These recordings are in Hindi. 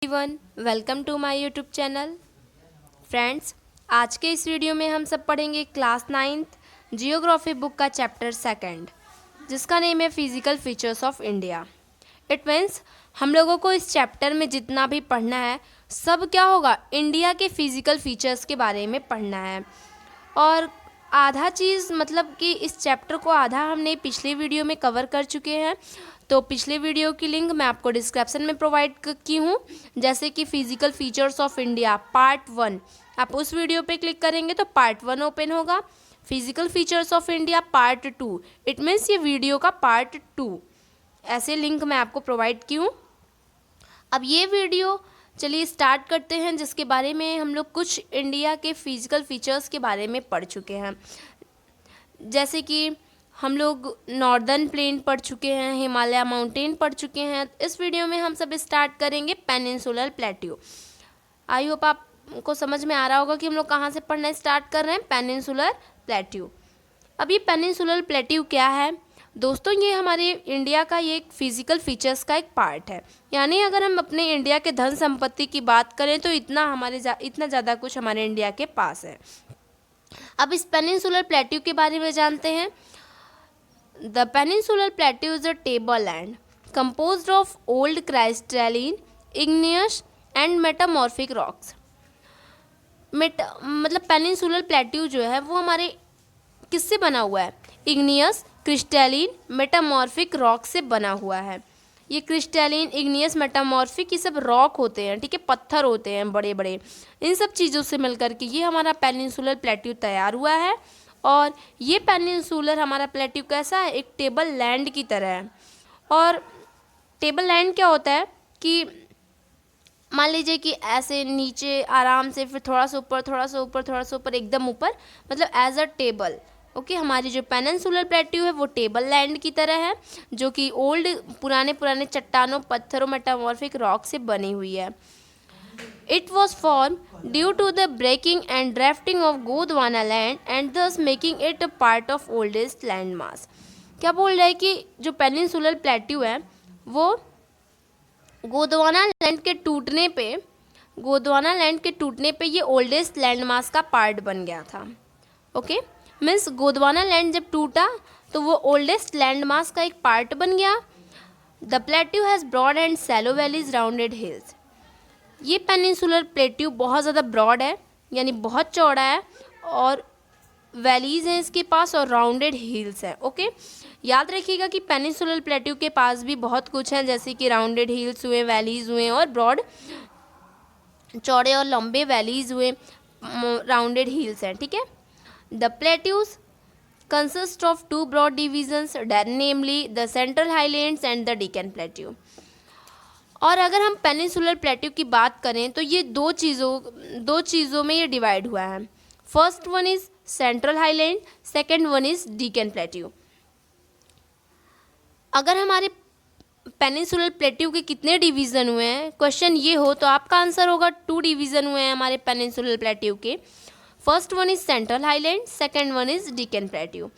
Everyone, welcome to my YouTube channel. Friends, आज के इस वीडियो में हम सब पढ़ेंगे क्लास 9th जियोग्राफी बुक का चैप्टर 2 जिसका नेम है physical features of India. It means हम लोगों को इस चैप्टर में जितना भी पढ़ना है सब क्या होगा, इंडिया के फिजिकल फीचर्स के बारे में पढ़ना है। और आधा चीज़ मतलब कि इस चैप्टर को आधा हमने पिछले वीडियो में कवर कर चुके हैं, तो पिछले वीडियो की लिंक मैं आपको डिस्क्रिप्शन में प्रोवाइड की हूँ। जैसे कि physical features of India part 1, आप उस वीडियो पे क्लिक करेंगे तो पार्ट 1 ओपन होगा। Physical features of India part 2, it means ये वीडियो का पार्ट 2, ऐसे लिंक मैं आपको प्रोवाइड की हूँ। अब ये वीडियो चलिए स्टार्ट करते हैं, जिसके बारे में हम लोग कुछ इंडिया के फिजिकल फीचर्स के बारे में पढ़ चुके हैं। जैसे कि हम लोग नॉर्दर्न प्लेन पढ़ चुके हैं, हिमालय माउंटेन पढ़ चुके हैं। इस वीडियो में हम सब स्टार्ट करेंगे पेनिनसुलर प्लेट्यू। आई होप आपको समझ में आ रहा होगा कि हम लोग कहाँ से पढ़ना स्टार्ट कर रहे हैं, पेनिनसुलर प्लेट्यू। अब ये पेनिनसुलर प्लेट्यू क्या है दोस्तों, ये हमारे इंडिया का ये एक फिजिकल फीचर्स का एक पार्ट है। यानी अगर हम अपने इंडिया के धन संपत्ति की बात करें तो इतना ज़्यादा कुछ हमारे इंडिया के पास है। अब इस पेनिनसुलर प्लेट्यू के बारे में जानते हैं। The peninsular plateau is a tableland composed of old crystalline, igneous and metamorphic rocks। मतलब पेनिनसुलर प्लेट्यू जो है वो हमारे किससे बना हुआ है, इग्नियस, क्रिस्टैलिन, मेटामॉर्फिक रॉक से बना हुआ है। ये क्रिस्टैलिन, इग्नियस, मेटामॉर्फिक ये सब रॉक होते हैं, ठीक है, पत्थर होते हैं बड़े बड़े। इन सब चीज़ों से मिलकर के ये हमारा पेनिनसुलर प्लेट्यू तैयार हुआ है। और ये पेनिनसुलर हमारा प्लेट्यू कैसा है, एक टेबल लैंड की तरह है। और टेबल लैंड क्या होता है कि मान लीजिए कि ऐसे नीचे आराम से, फिर थोड़ा सा ऊपर, थोड़ा सा ऊपर, थोड़ा सा ऊपर, एकदम ऊपर, मतलब एज अ टेबल। ओके, हमारी जो पेनिनसुलर प्लेट्यू है वो टेबल लैंड की तरह है, जो कि ओल्ड पुराने चट्टानों, पत्थरों, मेटामॉर्फिक रॉक से बनी हुई है। It was formed due to the breaking and drafting of Gondwana land and thus making it a part of oldest landmass। क्या बोल रहा है कि जो पेनिनसुलर प्लेट्यू है वो गोंडवाना लैंड के टूटने पे ये ओल्डेस्ट लैंडमास का पार्ट बन गया था। ओके, मीन्स गोंडवाना लैंड जब टूटा तो वो ओल्डेस्ट लैंडमास का एक पार्ट बन गया। The plateau has broad and shallow valleys, rounded hills. ये पेनिनसुलर प्लेट्यू बहुत ज़्यादा ब्रॉड है, यानी बहुत चौड़ा है, और वैलीज़ हैं इसके पास, और राउंडेड हिल्स है। ओके, याद रखिएगा कि पेनिनसुलर प्लेट्यू के पास भी बहुत कुछ है, जैसे कि राउंडेड हिल्स हुए, वैलीज़ हुए, और ब्रॉड चौड़े और लंबे वैलीज़ हुए, राउंडेड हिल्स हैं, ठीक है। The plateaus consist of 2 broad divisions, namely the central highlands and the Deccan plateau. और अगर हम पेनिनसुलर प्लेट्यू की बात करें तो ये दो चीज़ों में ये डिवाइड हुआ है। First one is central highland, second one is Deccan plateau. अगर हमारे पेनिनसुलर प्लेट्यू के कितने डिवीज़न हुए हैं, क्वेश्चन ये हो, तो आपका आंसर होगा 2 डिवीज़न हुए हैं हमारे पेनिनसुलर प्लेट्यू के। First one is central highland, second one is Deccan plateau.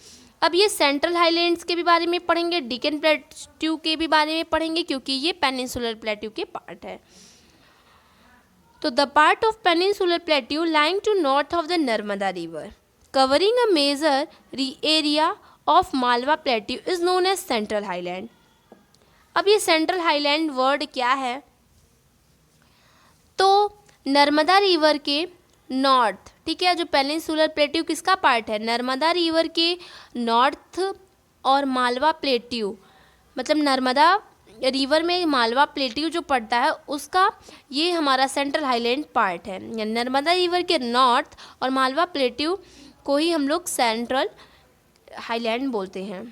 अब ये सेंट्रल हाईलैंड्स के भी बारे में पढ़ेंगे, डेक्कन प्लेट्यू के भी बारे में पढ़ेंगे, क्योंकि ये पेनिनसुलर प्लेट्यू के पार्ट है। तो the part of peninsular plateau lying to north of the Narmada river covering a major area of Malwa plateau is known as central highland. अब ये सेंट्रल हाईलैंड वर्ड क्या है, तो नर्मदा रिवर के नॉर्थ, ठीक है, जो पेनिनसुलर प्लेट्यू किसका पार्ट है, नर्मदा रिवर के नॉर्थ, और मालवा प्लेट्यू मतलब नर्मदा रिवर में मालवा प्लेट्यू जो पड़ता है उसका ये हमारा सेंट्रल हाईलैंड पार्ट है। यानी नर्मदा रिवर के नॉर्थ और मालवा प्लेट्यू को ही हम लोग सेंट्रल हाईलैंड बोलते हैं।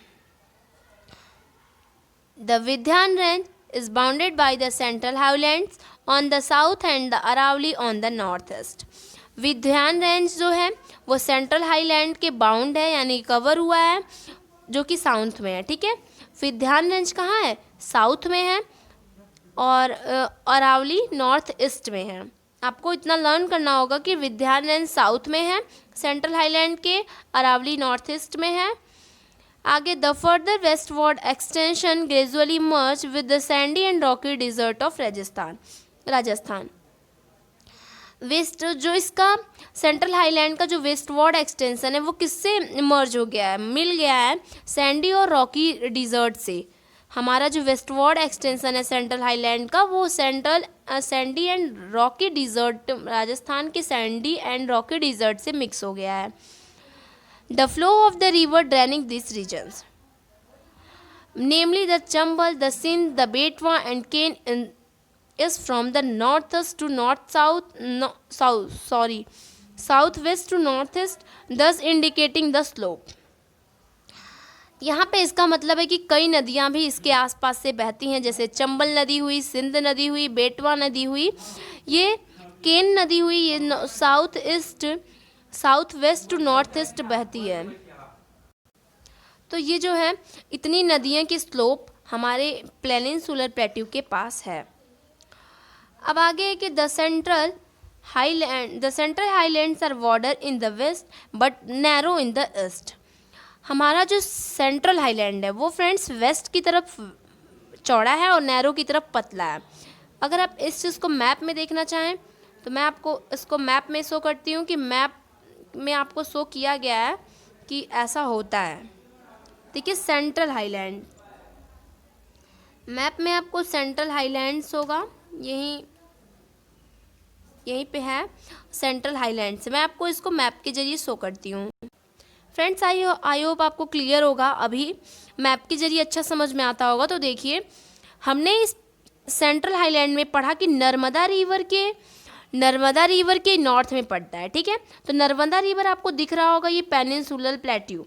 The Vindhyan range is bounded by the central highlands on the south and the Aravalli on the northeast। Vindhyan range जो है वो सेंट्रल हाईलैंड के बाउंड है, यानी कवर हुआ है, जो कि साउथ में है, ठीक है। विंध्यान रेंज कहाँ है, साउथ में है, और अरावली नॉर्थ ईस्ट में है। आपको इतना लर्न करना होगा कि विंध्यान रेंज साउथ में है सेंट्रल हाईलैंड के, अरावली नॉर्थ ईस्ट में है। आगे the further westward extension gradually merge with the sandy and rocky desert of Rajasthan. Rajasthan. West जो इसका सेंट्रल हाईलैंड का जो वेस्टवर्ड एक्सटेंशन है वो किससे मर्ज हो गया है, मिल गया है सैंडी और रॉकी डिजर्ट से। हमारा जो वेस्टवर्ड एक्सटेंशन है सेंट्रल हाईलैंड का वो sandy and rocky desert, Rajasthan के सैंडी एंड रॉकी डिजर्ट से मिक्स हो गया है। The flow of the river draining this regions namely the Chambal, the Sindh, the Betwa and Ken is from the northeast to southwest to northeast, thus indicating the slope। यहाँ पे इसका मतलब है कि कई नदियाँ भी इसके आसपास से बहती हैं, जैसे चंबल नदी हुई, सिंध नदी हुई, बेटवा नदी हुई, ये केन नदी हुई, ये south west to north east बहती है। तो ये जो है इतनी नदियों की स्लोप हमारे पेनिनसुलर प्लेट्यू के पास है। अब आगे है कि the central highlands are wider in the west but narrow in the east. हमारा जो सेंट्रल हाईलैंड है वो फ्रेंड्स वेस्ट की तरफ चौड़ा है और नैरो की तरफ पतला है। अगर आप इस चीज़ को मैप में देखना चाहें तो मैं आपको इसको मैप में शो करती हूँ कि मैप में आपको शो किया गया है कि ऐसा होता है। देखिए सेंट्रल हाईलैंड, मैप में आपको सेंट्रल हाईलैंड्स होगा, यहीं पे है सेंट्रल हाईलैंड्स। मैं आपको इसको मैप के जरिए शो करती हूँ। फ्रेंड्स आई होप आपको क्लियर होगा, अभी मैप के जरिए अच्छा समझ में आता होगा। तो देखिए हमने इस सेंट्रल हाईलैंड में पढ़ा कि नर्मदा रिवर के नॉर्थ में पड़ता है, ठीक है। तो नर्मदा रिवर आपको दिख रहा होगा, ये पेनिनसुलर प्लेट्यू,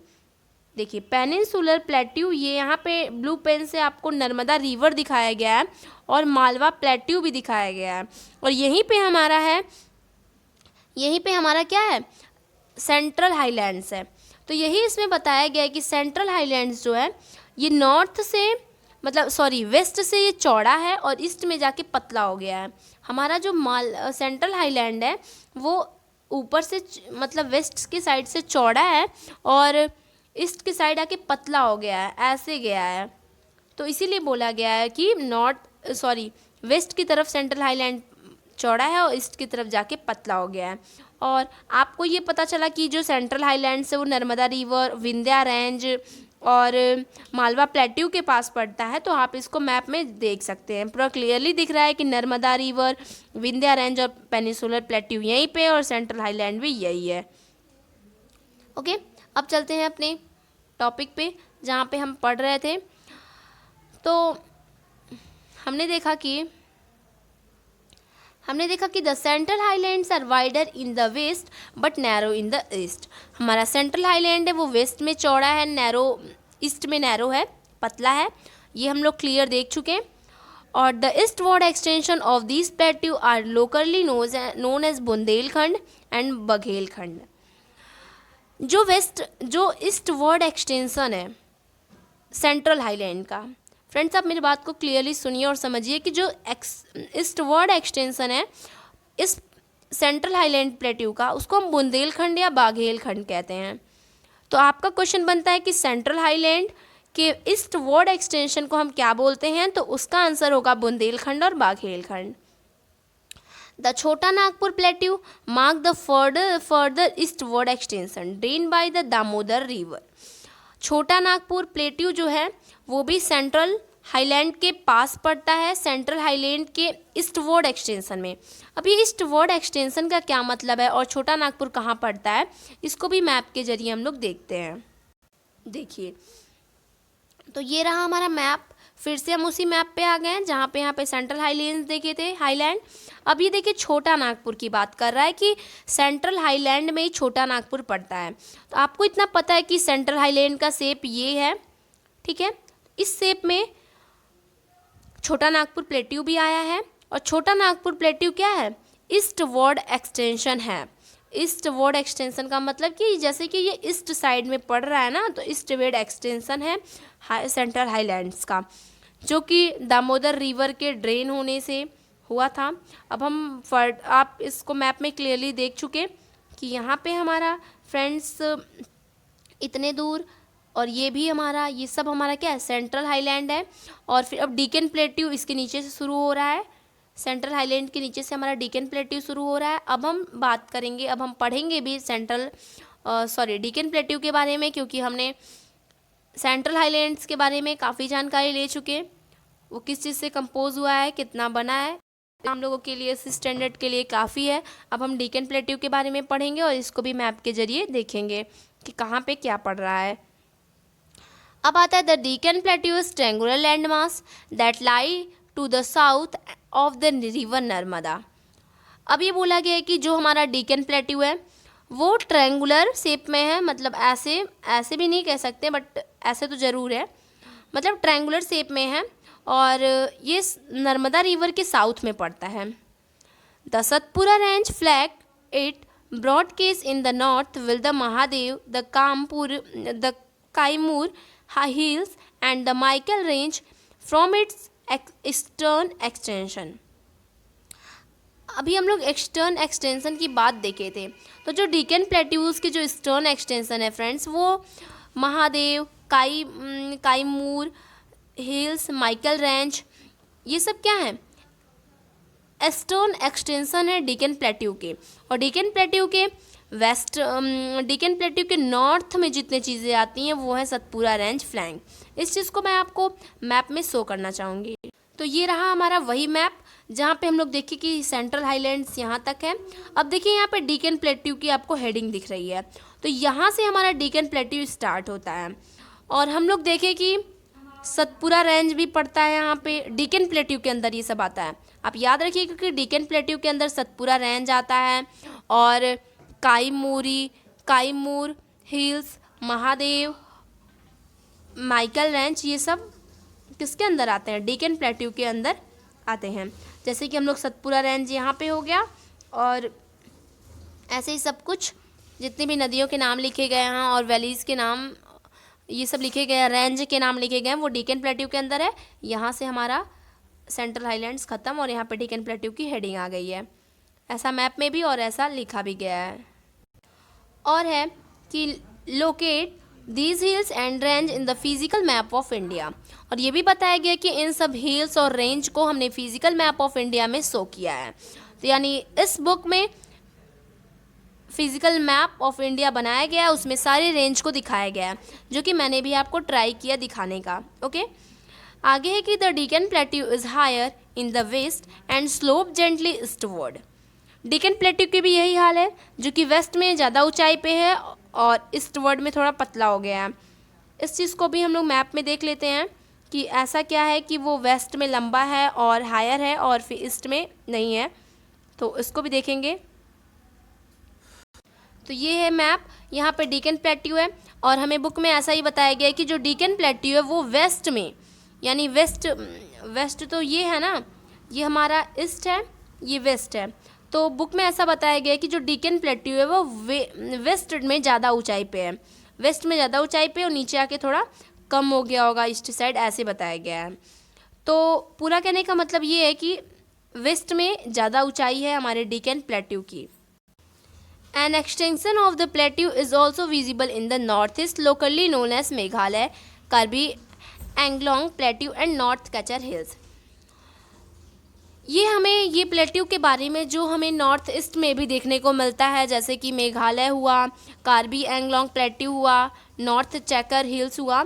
देखिए पेनिनसुलर प्लेट्यू, ये यहाँ पे ब्लू पेन से आपको नर्मदा रिवर दिखाया गया है और मालवा प्लेट्यू भी दिखाया गया है। और यहीं पे हमारा क्या है, सेंट्रल हाईलैंड्स है। तो यही इसमें बताया गया है कि सेंट्रल हाईलैंड्स जो है ये वेस्ट से ये चौड़ा है और ईस्ट में जाके पतला हो गया है। हमारा जो सेंट्रल हाईलैंड है वो ऊपर से वेस्ट की साइड से चौड़ा है और ईस्ट की साइड आके पतला हो गया है, ऐसे गया है। तो इसीलिए बोला गया है कि वेस्ट की तरफ सेंट्रल हाईलैंड चौड़ा है और ईस्ट की तरफ जाके पतला हो गया है। और आपको ये पता चला कि जो सेंट्रल हाईलैंड्स है वो नर्मदा रिवर, विंध्या रेंज और मालवा प्लेट्यू के पास पड़ता है। तो आप इसको मैप में देख सकते हैं, पूरा क्लियरली दिख रहा है कि नर्मदा रिवर, विंध्या रेंज और पेनिनसुलर प्लेट्यू यहीं पे और सेंट्रल हाईलैंड भी यही है। ओके, अब चलते हैं अपने टॉपिक पे जहाँ पे हम पढ़ रहे थे। तो हमने देखा कि the central highlands are wider in the west but narrow in the east. हमारा सेंट्रल हाईलैंड है वो वेस्ट में चौड़ा है, ईस्ट में नैरो है, पतला है, ये हम लोग क्लियर देख चुके हैं। और the eastward extension of this plateau are locally known as Bundelkhand and Baghelkhand. जो ईस्टवर्ड एक्सटेंशन है सेंट्रल हाईलैंड का, फ्रेंड्स आप मेरी बात को क्लियरली सुनिए और समझिए कि जो ईस्टवर्ड एक्सटेंशन है इस सेंट्रल हाईलैंड प्लेट्यू का, उसको हम बुंदेलखंड या बाघेलखंड कहते हैं। तो आपका क्वेश्चन बनता है कि सेंट्रल हाईलैंड के ईस्टवर्ड एक्सटेंशन को हम क्या बोलते हैं, तो उसका आंसर होगा बुंदेलखंड और Baghelkhand. The Chota Nagpur Plateau mark the further eastward extension drained by the Damodar river. छोटा नागपुर प्लेट्यू जो है वो भी सेंट्रल हाईलैंड के पास पड़ता है, सेंट्रल हाईलैंड के ईस्टवर्ड एक्सटेंशन में। अब ये ईस्टवर्ड एक्सटेंशन का क्या मतलब है और छोटा नागपुर कहाँ पड़ता है, इसको भी मैप के जरिए हम लोग देखते हैं। देखिए तो ये रहा हमारा मैप, फिर से हम उसी मैप पे आ गए हैं जहाँ पे यहाँ पे सेंट्रल हाईलैंड देखे थे हाईलैंड। अब ये देखिए छोटा नागपुर की बात कर रहा है कि सेंट्रल हाईलैंड में ही छोटा नागपुर पड़ता है। तो आपको इतना पता है कि सेंट्रल हाईलैंड का शेप ये है, ठीक है। इस शेप में छोटा नागपुर प्लेट्यू भी आया है और छोटा नागपुर प्लेट्यू क्या है, ईस्टवर्ड एक्सटेंशन है। ईस्टवर्ड एक्सटेंशन का मतलब कि जैसे कि ये ईस्ट साइड में पड़ रहा है ना, तो ईस्टवर्ड एक्सटेंशन है सेंट्रल हाईलैंड्स का, जो कि दामोदर रिवर के ड्रेन होने से हुआ था। अब आप इसको मैप में क्लियरली देख चुके कि यहाँ पे हमारा फ्रेंड्स इतने दूर और ये सब हमारा क्या है, सेंट्रल हाईलैंड है। और फिर अब डीकन प्लेट्यू इसके नीचे से शुरू हो रहा है, सेंट्रल हाईलैंड के नीचे से हमारा डेक्कन प्लेट्यू शुरू हो रहा है। अब हम बात करेंगे, अब हम पढ़ेंगे भी डेक्कन प्लेट्यू के बारे में, क्योंकि हमने सेंट्रल हाईलैंड्स के बारे में काफ़ी जानकारी ले चुके हैं। वो किस चीज़ से कंपोज हुआ है, कितना बना है, हम लोगों के लिए इस स्टैंडर्ड के लिए काफ़ी है। अब हम डेक्कन प्लेट्यू के बारे में पढ़ेंगे और इसको भी मैप के जरिए देखेंगे कि कहाँ पे क्या पड़ रहा है। अब आता है the Deccan plateau is triangular land mass that lie to the south of the river Narmada. अब ये बोला गया है कि जो हमारा डेक्कन प्लेट्यू है वो ट्रायंगुलर शेप में है, मतलब ऐसे भी नहीं कह सकते, बट ऐसे तो ज़रूर है, मतलब ट्रायंगुलर शेप में है और ये नर्मदा रिवर के साउथ में पड़ता है। The Satpura range flank it broad base in the north while the Mahadev, the Kaimur hills and the Maikal range from its eastern extension. अभी हम लोग ईस्टर्न एक्सटेंशन की बात देखे थे, तो जो डेक्कन प्लेट्यूज के जो ईस्टर्न एक्सटेंशन है फ्रेंड्स, वो महादेव, काईमूर हिल्स, माइकल रेंज, ये सब क्या है, ईस्टर्न एक्सटेंशन है डेक्कन प्लेट्यू के। और डेक्कन प्लेट्यू के नॉर्थ में जितने चीज़ें आती हैं वो है सतपुरा रेंज फ्लैंक। इस चीज़ को मैं आपको मैप में शो करना चाहूँगी। तो ये रहा हमारा वही मैप जहाँ पे हम लोग देखें कि सेंट्रल हाईलैंड्स यहाँ तक है। अब देखिए यहाँ पे डेक्कन प्लेट्यू की आपको हेडिंग दिख रही है, तो यहाँ से हमारा डेक्कन प्लेट्यू स्टार्ट होता है और हम लोग देखें कि सतपुरा रेंज भी पड़ता है यहाँ पे डेक्कन प्लेट्यू के अंदर, ये सब आता है। आप याद रखिए क्योंकि डेक्कन प्लेट्यू के अंदर सतपुरा रेंज आता है और काईमूर हिल्स, महादेव, माइकल रेंज, ये सब किसके अंदर आते हैं, डेक्कन प्लेट्यू के अंदर आते हैं। जैसे कि हम लोग सतपुरा रेंज यहाँ पे हो गया और ऐसे ही सब कुछ जितनी भी नदियों के नाम लिखे गए हैं और वैलीज़ के नाम ये सब लिखे गए हैं, रेंज के नाम लिखे गए हैं, वो डेक्कन प्लेट्यू के अंदर है। यहाँ से हमारा सेंट्रल हाईलैंड्स ख़त्म और यहाँ पे डेक्कन प्लेट्यू की हेडिंग आ गई है। ऐसा मैप में भी और ऐसा लिखा भी गया है। और है कि locate these hills and range in the physical map of India, और ये भी बताया गया कि इन सब हिल्स और रेंज को हमने फिजिकल मैप ऑफ इंडिया में शो किया है। तो यानी इस बुक में फिजिकल मैप ऑफ इंडिया बनाया गया है, उसमें सारे रेंज को दिखाया गया है, जो कि मैंने भी आपको ट्राई किया दिखाने का। ओके, आगे है कि the Deccan plateau is higher in the west and slope gently eastward. Deccan plateau की भी यही हाल है, जो कि वेस्ट में ज़्यादा ऊंचाई पे है और ईस्टवर्ड में थोड़ा पतला हो गया है। इस चीज़ को भी हम लोग मैप में देख लेते हैं कि ऐसा क्या है कि वो वेस्ट में लंबा है और हायर है और फिर ईस्ट में नहीं है, तो इसको भी देखेंगे। तो ये है मैप, यहाँ पे डेक्कन प्लेट्यू है और हमें बुक में ऐसा ही बताया गया है कि जो डेक्कन प्लेट्यू है वो वेस्ट में, यानी वेस्ट तो ये है ना, ये हमारा ईस्ट है, ये वेस्ट है। तो बुक में ऐसा बताया गया है कि जो डेक्कन प्लेट्यू है वो वेस्ट में ज़्यादा ऊंचाई पे है, वेस्ट में ज़्यादा ऊंचाई पे और नीचे आके थोड़ा कम हो गया होगा ईस्ट साइड, ऐसे बताया गया है। तो पूरा कहने का मतलब ये है कि वेस्ट में ज़्यादा ऊंचाई है हमारे डेक्कन प्लेट्यू की। An extension of the plateau is also visible in the northeast, locally known as Meghalaya, Karbi Anglong Plateau and North Kachar Hills. ये हमें ये प्लेट्यू के बारे में जो हमें नॉर्थ ईस्ट में भी देखने को मिलता है, जैसे कि मेघालय हुआ, कार्बी एंगलोंग प्लेट्यू हुआ, नॉर्थ चैकर हिल्स हुआ,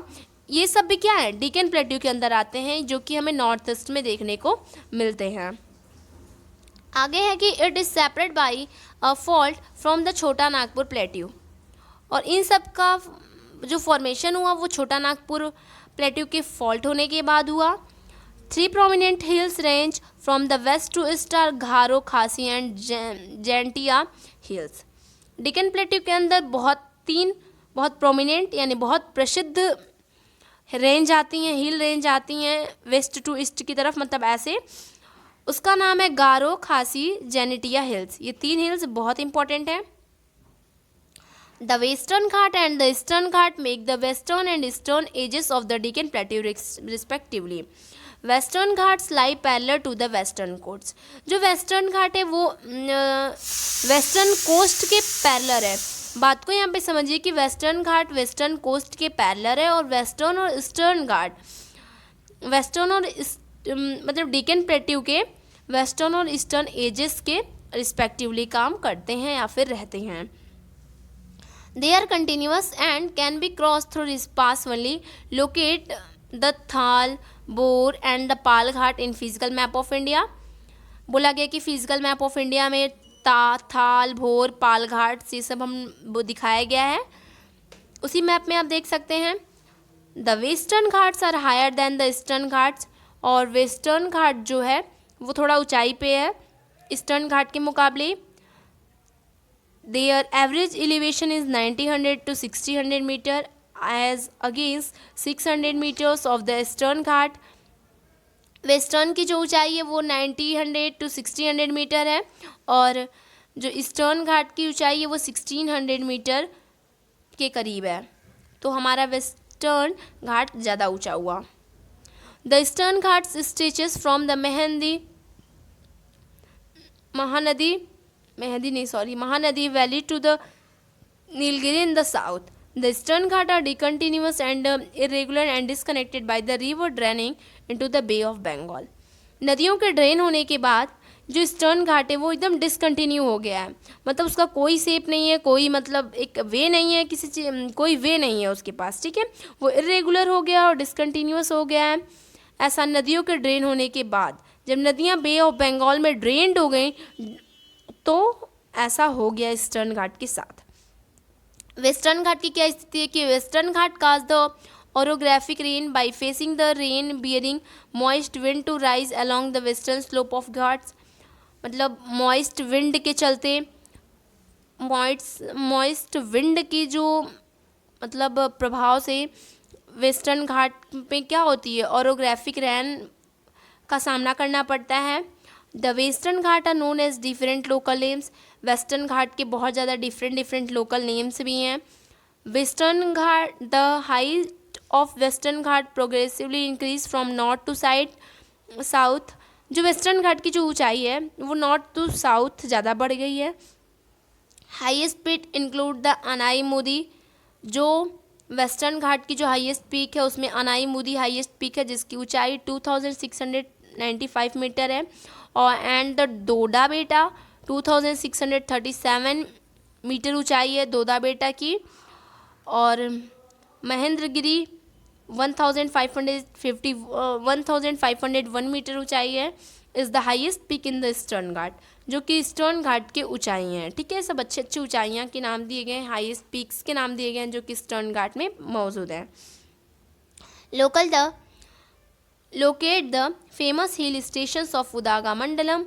ये सब भी क्या है, डेक्कन प्लेट्यू के अंदर आते हैं, जो कि हमें नॉर्थ ईस्ट में देखने को मिलते हैं। आगे है कि it is separate by a fault from the छोटा नागपुर प्लेट्यू, और इन सब का जो फॉर्मेशन हुआ वो छोटा नागपुर प्लेट्यू के फॉल्ट होने के बाद हुआ। 3 prominent hills range from the west to east are Garo, Khasi and Jaintia hills. Deccan plateau के अंदर बहुत प्रोमिनेंट यानी बहुत प्रसिद्ध रेंज आती हैं, हिल रेंज आती हैं वेस्ट टू ईस्ट की तरफ, मतलब ऐसे, उसका नाम है गारो, खासी, जेनेटिया हिल्स। ये 3 हिल्स बहुत इंपॉर्टेंट हैं। The western Ghat and the eastern Ghat make the western and eastern edges of the Deccan plateau respectively. Western Ghats lie parallel to the western coast. जो वेस्टर्न घाट है वो वेस्टर्न कोस्ट के पैरेलल है। बात को यहाँ पे समझिए कि वेस्टर्न घाट वेस्टर्न कोस्ट के पैरेलल है और वेस्टर्न और ईस्टर्न घाट मतलब डेक्कन प्लेट्यू के वेस्टर्न और ईस्टर्न एजेस के रिस्पेक्टिवली काम करते हैं या फिर रहते हैं। They are continuous and can be cross through this pass only. Locate the Thal, Bhor and the Pal Ghat in physical map of India. बोला गया कि फिजिकल मैप ऑफ इंडिया में थाल, भोर, पाल घाट ये सब हम वो दिखाया गया है। उसी मैप में आप देख सकते हैं the western Ghats are higher than the eastern Ghats, और वेस्टर्न घाट जो है वो थोड़ा ऊंचाई पे है ईस्टर्न घाट के मुकाबले। Their average elevation is 9000 to 6000 metre as against 600 metres of the eastern Ghat. Western की जो ऊंचाई है वो 9000 to 6000 मीटर है, और जो ईस्टर्न घाट की ऊंचाई है वो 1600 मीटर के करीब है। तो हमारा वेस्टर्न घाट ज़्यादा ऊंचा हुआ। The eastern Ghats stretches from the Mahanadi valley to the Nilgiri in the south. The eastern Ghat are discontinuous and irregular and disconnected by the river draining into the Bay of Bengal. नदियों के ड्रेन होने के बाद जो ईस्टर्न घाट है वो एकदम डिसकंटिन्यू हो गया है, मतलब उसका कोई शेप नहीं है, कोई मतलब एक वे नहीं है, कोई वे नहीं है उसके पास, ठीक है। वो इरेगुलर हो गया और डिसकंटिन्यूअस हो गया है। ऐसा नदियों के ड्रेन होने के बाद, जब नदियाँ बे ऑफ बंगाल में ड्रेन्ड हो गई तो ऐसा हो गया ईस्टर्न घाट के साथ। वेस्टर्न घाट की क्या स्थिति है कि western Ghat cause the orographic rain by facing the rain bearing moist wind to rise along the western slope of Ghats. मतलब मॉइस्ट विंड के चलते, मॉइस्ट विंड की जो मतलब प्रभाव से वेस्टर्न घाट पे क्या होती है, ओरोग्राफिक रेन का सामना करना पड़ता है। The western Ghat are known as different local names. Western Ghat के बहुत ज़्यादा डिफरेंट लोकल नेम्स भी हैं। Western Ghat, the height of western Ghat progressively increase from north to south. जो वेस्टर्न घाट की जो ऊंचाई है वो नॉर्थ टू साउथ ज़्यादा बढ़ गई है। Highest peak include the Anai Mudi. जो वेस्टर्न घाट की जो हाईएस्ट पीक है उसमें अनाई मोदी हाईएस्ट पीक है, जिसकी ऊंचाई 2695 मीटर है, और एंड द डोडा बेटा 2637 मीटर ऊंचाई है डोडा बेटा की, और महेंद्रगिरी 1501 मीटर ऊंचाई है, is the highest peak in the eastern Ghat, जो कि ईस्टर्न घाट के ऊंचाई हैं, ठीक है। सब अच्छे अच्छे ऊंचाइयाँ के नाम दिए गए हैं, हाईएस्ट पीक्स के नाम दिए गए हैं जो कि ईस्टर्न घाट में मौजूद हैं। Locate the famous hill stations of Udagamandalum,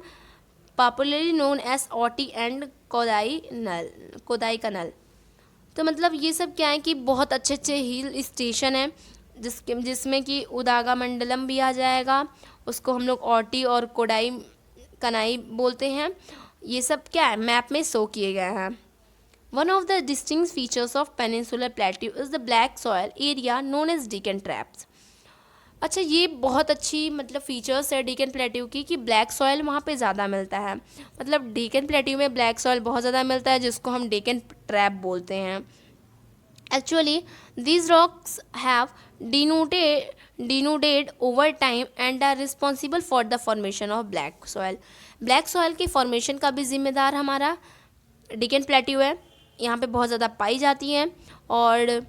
popularly known as Ooty and Kodaikanal। तो मतलब ये सब क्या है कि बहुत अच्छे अच्छे हिल स्टेशन हैं जिसमें कि उदागामंडलम भी आ जाएगा, उसको हम लोग ओटी और कोडाई कनाई बोलते हैं। ये सब क्या है मैप में शो किए गए हैं। One of the distinctive features of peninsular plateau is the black soil area known as Deccan traps. अच्छा, ये बहुत अच्छी मतलब फीचर्स है डेक्कन प्लेट्यू की कि ब्लैक सॉयल वहाँ पे ज़्यादा मिलता है। मतलब डेक्कन प्लेट्यू में ब्लैक सॉयल बहुत ज़्यादा मिलता है जिसको हम डेक्कन ट्रैप बोलते हैं। Actually these rocks have denuded over time and are responsible for the formation of black soil। Black soil के फॉर्मेशन का भी जिम्मेदार हमारा डेक्कन प्लेट्यू है, यहाँ पे बहुत ज़्यादा पाई जाती हैं। और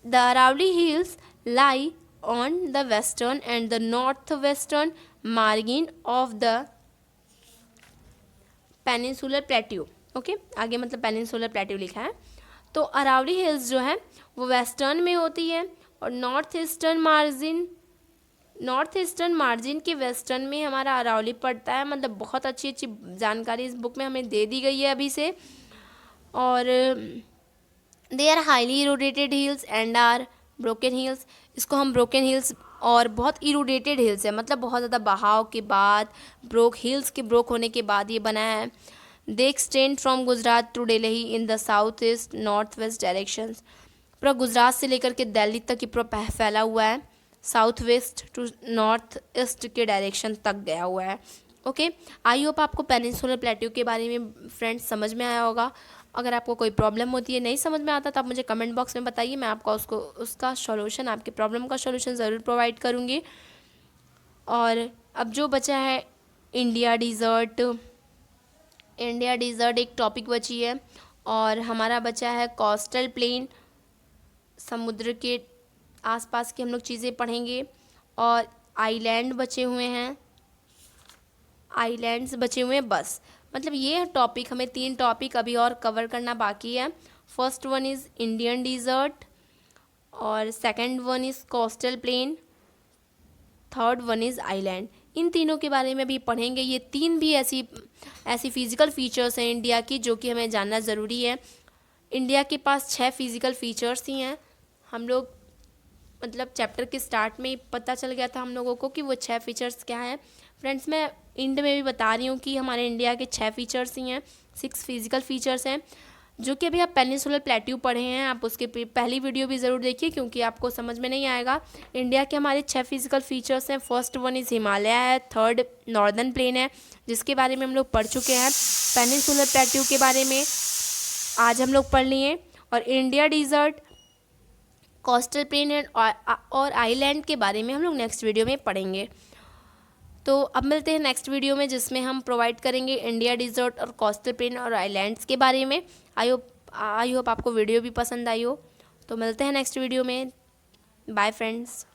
the Aravalli hills lie on the western and the north western margin of the peninsular plateau. Okay, आगे मतलब पेनिनसुलर प्लेट्यू लिखा है। तो अरावली हिल्स जो है वो वेस्टर्न में होती है, और नॉर्थ ईस्टर्न मार्जिन के वेस्टर्न में हमारा अरावली पड़ता है। मतलब बहुत अच्छी अच्छी जानकारी इस बुक में हमें दे दी गई है अभी से। और they are highly eroded hills and are broken hills. इसको हम ब्रोकन हिल्स और बहुत इरोडेटेड हिल्स है, मतलब बहुत ज़्यादा बहाव के बाद ब्रोक होने के बाद ये बना है। They extend from Gujarat to Delhi in the south east north west directions. पूरा गुजरात से लेकर के दिल्ली तक ये पूरा फैला हुआ है, south west to north east के डायरेक्शन तक गया हुआ है। ओके, आई होप आपको पेनिनसुलर प्लेट्यू के बारे में फ्रेंड्स समझ में आया होगा। अगर आपको कोई प्रॉब्लम होती है, नहीं समझ में आता, तो आप मुझे कमेंट बॉक्स में बताइए, मैं आपको उसका सॉल्यूशन, आपके प्रॉब्लम का सॉल्यूशन ज़रूर प्रोवाइड करूँगी। और अब जो बचा है इंडिया डिज़र्ट, इंडिया डिज़र्ट एक टॉपिक बची है, और हमारा बचा है कोस्टल प्लेन, समुद्र के आसपास की हम लोग चीज़ें पढ़ेंगे, और आइलैंड बचे हुए हैं, आइलैंड्स बचे हुए हैं। बस मतलब ये टॉपिक, हमें 3 टॉपिक अभी और कवर करना बाकी है। First one is Indian desert, और second one is coastal plain, third one is island. इन तीनों के बारे में भी पढ़ेंगे। ये 3 भी ऐसी ऐसी फिज़िकल फीचर्स हैं इंडिया की जो कि हमें जानना ज़रूरी है। इंडिया के पास 6 फिज़िकल फीचर्स ही हैं। हम लोग मतलब चैप्टर के स्टार्ट में ही पता चल गया था हम लोगों को कि वो 6 फीचर्स क्या हैं। फ्रेंड्स, मैं इंड में भी बता रही हूँ कि हमारे इंडिया के 6 फीचर्स ही हैं, 6 फिज़िकल फीचर्स हैं, जो कि अभी आप पेनिनसुलर प्लेट्यू पढ़े हैं। आप उसके पहली वीडियो भी ज़रूर देखिए, क्योंकि आपको समझ में नहीं आएगा। इंडिया के हमारे 6 फिज़िकल फीचर्स हैं। फर्स्ट वन इज़ हिमालय है, थर्ड नॉर्दर्न प्लेन है, जिसके बारे में हम लोग पढ़ चुके हैं। पेनिनसुलर प्लेट्यू के बारे में आज हम लोग पढ़ लिए, और इंडिया डिज़र्ट, कोस्टल प्लेन और आइलैंड के बारे में हम लोग नेक्स्ट वीडियो में पढ़ेंगे। तो अब मिलते हैं नेक्स्ट वीडियो में, जिसमें हम प्रोवाइड करेंगे इंडिया डिज़र्ट और कोस्टल प्लेन और आइलैंड्स के बारे में। आई होप आपको वीडियो भी पसंद आई हो। तो मिलते हैं नेक्स्ट वीडियो में। Bye friends.